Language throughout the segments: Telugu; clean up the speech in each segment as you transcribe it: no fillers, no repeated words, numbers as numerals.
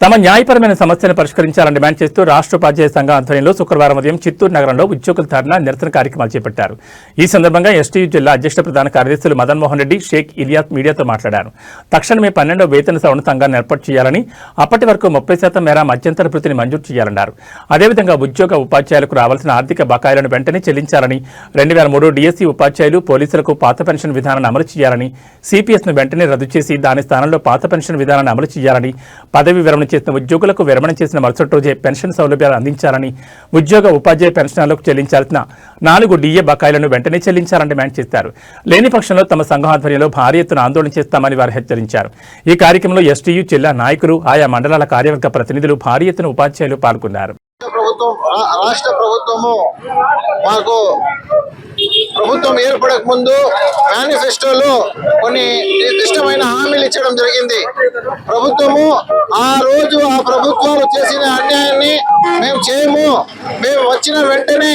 తమ న్యాయపరమైన సమస్యను పరిష్కరించాలని డిమాండ్ చేస్తూ రాష్ట్ర ఉపాధ్యాయ సంఘం ఆధ్వర్యంలో శుక్రవారం ఉదయం చిత్తూరు నగరంలో ఉద్యోగుల ధర్నా నిరసన కార్యక్రమాలు చేపట్టారు. ఈ సందర్భంగా ఎస్టీయూ జిల్లా అధ్యక్ష ప్రధాన కార్యదర్శులు మదన్ మోహన్ రెడ్డి, షేక్ ఇలియాస్ మీడియాతో మాట్లాడారు. తక్షణమే 12వ వేతన సవరణ సంఘాన్ని ఏర్పాటు చేయాలని, అప్పటి వరకు 30% మేర మధ్యంతర భృతిని మంజూరు చేయాలన్నారు. అదేవిధంగా ఉద్యోగ ఉపాధ్యాయులకు రావాల్సిన ఆర్థిక బకాయిలను వెంటనే చెల్లించాలని, 2003 డీఎస్సీ ఉపాధ్యాయులు, పోలీసులకు పాత పెన్షన్ విధానాన్ని అమలు చేయాలని, సిపిఎస్ను వెంటనే రద్దు చేసి దాని స్థానంలో పాత పెన్షన్ విధానాన్ని అమలు చేయాలని, పదవి విరమణ చేసిన ఉద్యోగులకు విరమణ చేసిన మరుసటి రోజే పెన్షన్ సౌలభ్యాలు అందించాలని, ఉద్యోగ ఉపాధ్యాయ పెన్షనర్లకు చెల్లించాల్సిన 4 డిఏ బకాయిలను వెంటనే చెల్లించాలని డిమాండ్ చేశారు. లేని పక్షంలో తమ సంఘం ఆధ్వర్యంలో భారీ ఎత్తున ఆందోళన చేస్తామని వారు హెచ్చరించారు. ఈ కార్యక్రమంలో ఎస్టీయూ జిల్లా నాయకులు, ఆయా మండలాల కార్యవర్గ ప్రతినిధులు, భారీ ఎత్తున ఉపాధ్యాయులు పాల్గొన్నారు. రాష్ట్ర ప్రభుత్వము మాకు ప్రభుత్వం ఏర్పడక ముందు మేనిఫెస్టోలో కొన్ని నిర్దిష్టమైన హామీలు ఇచ్చడం జరిగింది. ప్రభుత్వము ఆ రోజు ఆ ప్రభుత్వాలు చేసిన అన్యాయాన్ని మేము చేయము, మేము వచ్చిన వెంటనే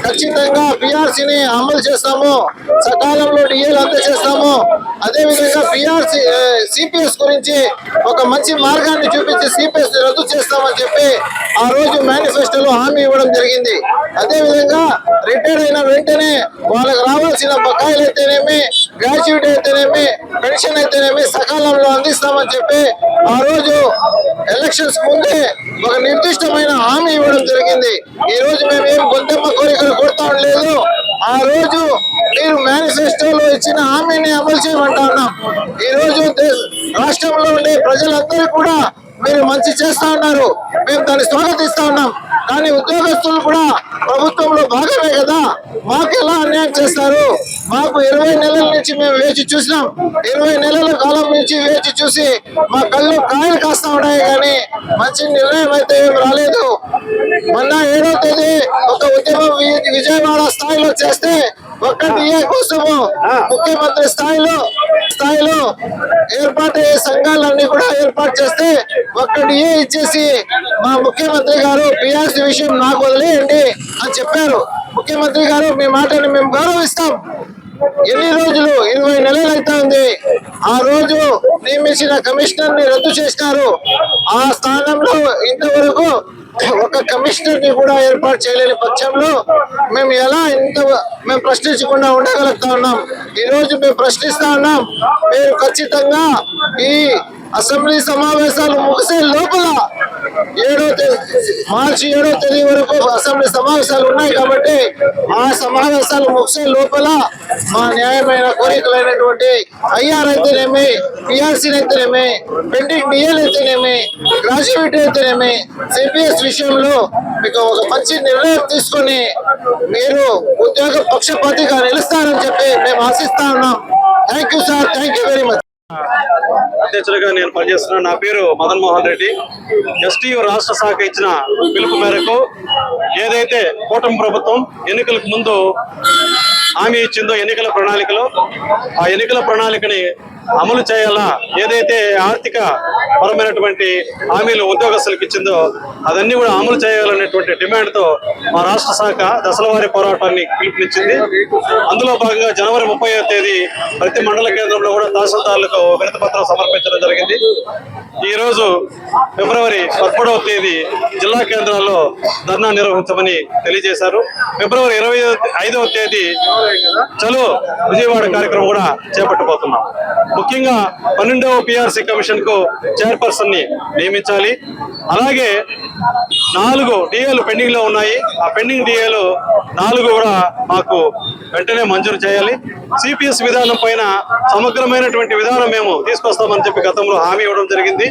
ఖచ్చితంగా పిఆర్సీని అమలు చేస్తాము, సకాలంలో డిఏలు అందజేస్తాము, అదేవిధంగా పిఆర్సీ సిపిఎస్ గురించి ఒక మంచి మార్గాన్ని చూపించి సిపిఎస్ రద్దు చేస్తామని చెప్పి ఆ రోజు మేనిఫెస్టోలో హామీ ఇవ్వడం జరిగింది. అదేవిధంగా రిటైర్ అయిన వెంటనే వాళ్ళకి రావాల్సిన బకాయిలు అయితేనేమి, గ్రాడ్యుయేట్ అయితేనేమి, పెన్షన్ అయితేనేమి సకాలంలో అందిస్తామని చెప్పి ఆ రోజు ఎలక్షన్స్ ముందే ఒక నిర్దిష్టమైన హామీ ఇవ్వడం జరిగింది. ఈ రోజు మేము ఏం గొంతెమ్మ కోరికలు కొడతా లేదు. ఆ రోజు మీరు మేనిఫెస్టోలో ఇచ్చిన హామీని అమలు చేయమంటా ఉన్నాం. ఈ రోజు రాష్ట్రంలో ఉండే ప్రజలందరూ కూడా మీరు మంచి చేస్తా ఉన్నారు, మేము దాన్ని స్వాగతిస్తా ఉన్నాం. కానీ ఉద్యోగస్తులు కూడా ప్రభుత్వంలో భాగమే కదా, మాకు ఎలా అన్యాయం చేస్తారు? మాకు 20 నెలల నుంచి మేము వేచి చూసినాం. 20 నెలల కాలం నుంచి వేచి చూసి మా కళ్ళు కాయలు కాస్తా ఉన్నాయి, కానీ మంచి నిర్ణయం అయితే ఏం రాలేదు. మొన్న 7వ తేదీ ఒక ఉద్యమం విజయవాడ స్థాయిలో చేస్తే ఒక్క డిఏ కోసము ముఖ్యమంత్రి స్థాయిలో ఏర్పాటయ్యే సంఘాలన్నీ కూడా ఏర్పాటు చేస్తే ఒక్క డిఏ ఇచ్చేసి మా ముఖ్యమంత్రి గారు పిఆర్సీ విషయం నాకు వదిలేయండి అని చెప్పారు. ముఖ్యమంత్రి గారు మీ మాటని మేము గౌరవిస్తాం. ఎన్ని రోజులు 20 నెలలు అయితే ఉంది. ఆ రోజు నియమించిన కమిషనర్ ని రద్దు చేసినారు. ఆ స్థానంలో ఇంతవరకు ఒక కమిషనర్ ని కూడా ఏర్పాటు చేయలేని పక్షంలో మేము ఎలా మేము ప్రశ్నించకుండా ఉండగలుగుతా ఉన్నాం? ఈ రోజు మేము ప్రశ్నిస్తా ఉన్నాం. మీరు ఖచ్చితంగా ఈ అసెంబ్లీ సమావేశాలు ముగిసే లోపల మార్చి 7వ తేదీ వరకు అసెంబ్లీ సమావేశాలు ఉన్నాయి కాబట్టి ఆ సమావేశాలు ముగిసే లోపల మా న్యాయమైన కోరికలైనటువంటి ఐఆర్ అయితేనేమి, పిఆర్సీ అయితేనేమి, పెండింగ్ డిఎల్ అయితేనేమి, గ్రాడ్యుయేట్ అయితేనేమి, సిపిఎస్ విషయంలో మీకు ఒక మంచి నిర్ణయం తీసుకొని మీరు ఉద్యోగ పక్షపాతిగా నిలుస్తారని చెప్పి మేము ఆశిస్తా ఉన్నాం. Thank you sir, thank you very much. అధ్యక్షుడిగా నేను పనిచేస్తున్నాను. నా పేరు మదన్ మోహన్ రెడ్డి. ఎస్టీయూ రాష్ట్ర శాఖ ఇచ్చిన పిలుపు మేరకు ఏదైతే కూటమి ప్రభుత్వం ఎన్నికలకు ముందు హామీ ఇచ్చిందో ఎన్నికల ప్రణాళికలో, ఆ ఎన్నికల ప్రణాళికని అమలు చేయాలా, ఏదైతే ఆర్థిక పరమైనటువంటి హామీలు ఉద్యోగస్తులకు ఇచ్చిందో అదన్నీ కూడా అమలు చేయాలనేటువంటి డిమాండ్తో మా రాష్ట్ర శాఖ దశలవారీ పోరాటాన్ని పిలుపునిచ్చింది. అందులో భాగంగా జనవరి 30వ తేదీ ప్రతి మండల కేంద్రంలో కూడా తహసీల్దార్లకు వినతి పత్రం సమర్పించడం జరిగింది. ఈ రోజు ఫిబ్రవరి 11వ తేదీ జిల్లా కేంద్రాల్లో ధర్నా నిర్వహించమని తెలియజేశారు. ఫిబ్రవరి 25వ తేదీ చలో విజయవాడ కార్యక్రమం కూడా చేపట్టబోతున్నాం. ముఖ్యంగా 12వ పిఆర్సీ కమిషన్ కు చైర్పర్సన్ ని నియమించాలి. అలాగే 4 డిఏలు పెండింగ్ లో ఉన్నాయి. ఆ పెండింగ్ డిఏలు 4 కూడా మాకు వెంటనే మంజూరు చేయాలి. సిపిఎస్ విధానం పైన సమగ్రమైనటువంటి విధానం మేము తీసుకొస్తామని చెప్పి గతంలో హామీ ఇవ్వడం జరిగింది.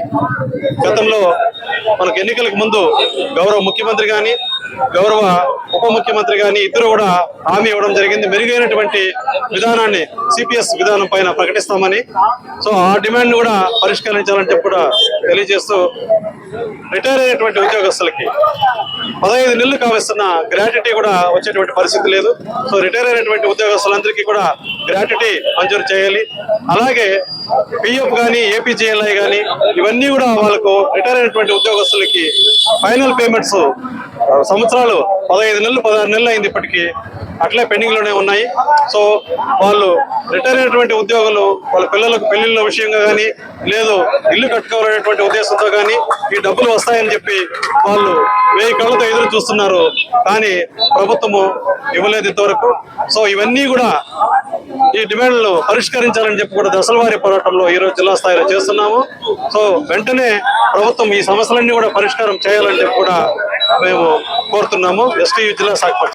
గతంలో మనకు ఎన్నికలకు ముందు గౌరవ ముఖ్యమంత్రి కానీ, గౌరవ ఉప ముఖ్యమంత్రి కానీ ఇద్దరు కూడా హామీ ఇవ్వడం జరిగింది. మెరుగైనటువంటి విధానాన్ని సిపిఎస్ విధానం పైన ప్రకటిస్తామని. సో ఆ డిమాండ్ కూడా పరిష్కరించాలని చెప్పి కూడా తెలియజేస్తూ, రిటైర్ అయినటువంటి ఉద్యోగస్తులకి 15 నెలలు కావస్తున్న గ్రాట్యుటీ కూడా వచ్చేటువంటి పరిస్థితి లేదు. సో రిటైర్ అయినటువంటి ఉద్యోగస్తులందరికీ కూడా గ్రాట్యుటీ మంజూరు చేయాలి. అలాగే పిఎఫ్ కానీ, ఏపీజీఎల్ఐ కానీ ఇవన్నీ కూడా వాళ్ళకు రిటైర్ అయినటువంటి ఉద్యోగస్తులకి ఫైనల్ పేమెంట్స్ సంవత్సరాలు 15 నెలలు 16 నెలలు అయింది ఇప్పటికీ, అట్లే పెండింగ్ లోనే ఉన్నాయి. సో వాళ్ళు రిటైర్ అయినటువంటి ఉద్యోగులు వాళ్ళ పిల్లలకు పెళ్లిళ్ళ విషయంగా కానీ లేదు ఇల్లు కట్టుకోవాలనేటువంటి ఉద్దేశంతో కానీ ఈ డబ్బులు వస్తాయని చెప్పి వాళ్ళు 1000 కళ్ళతో ఎదురు చూస్తున్నారు, కానీ ప్రభుత్వము ఇవ్వలేదు ఇంతవరకు. సో ఇవన్నీ కూడా ఈ డిమాండ్లు పరిష్కరించాలని చెప్పి కూడా దశలవారీ పోరాటంలో ఈరోజు జిల్లా స్థాయిలో చేస్తున్నాము. సో వెంటనే ప్రభుత్వం ఈ సమస్యలన్నీ కూడా పరిష్కారం చేయాలని చెప్పి కూడా మేము కోరుతున్నాము. ఎస్టీయూ జిల్లా శాఖ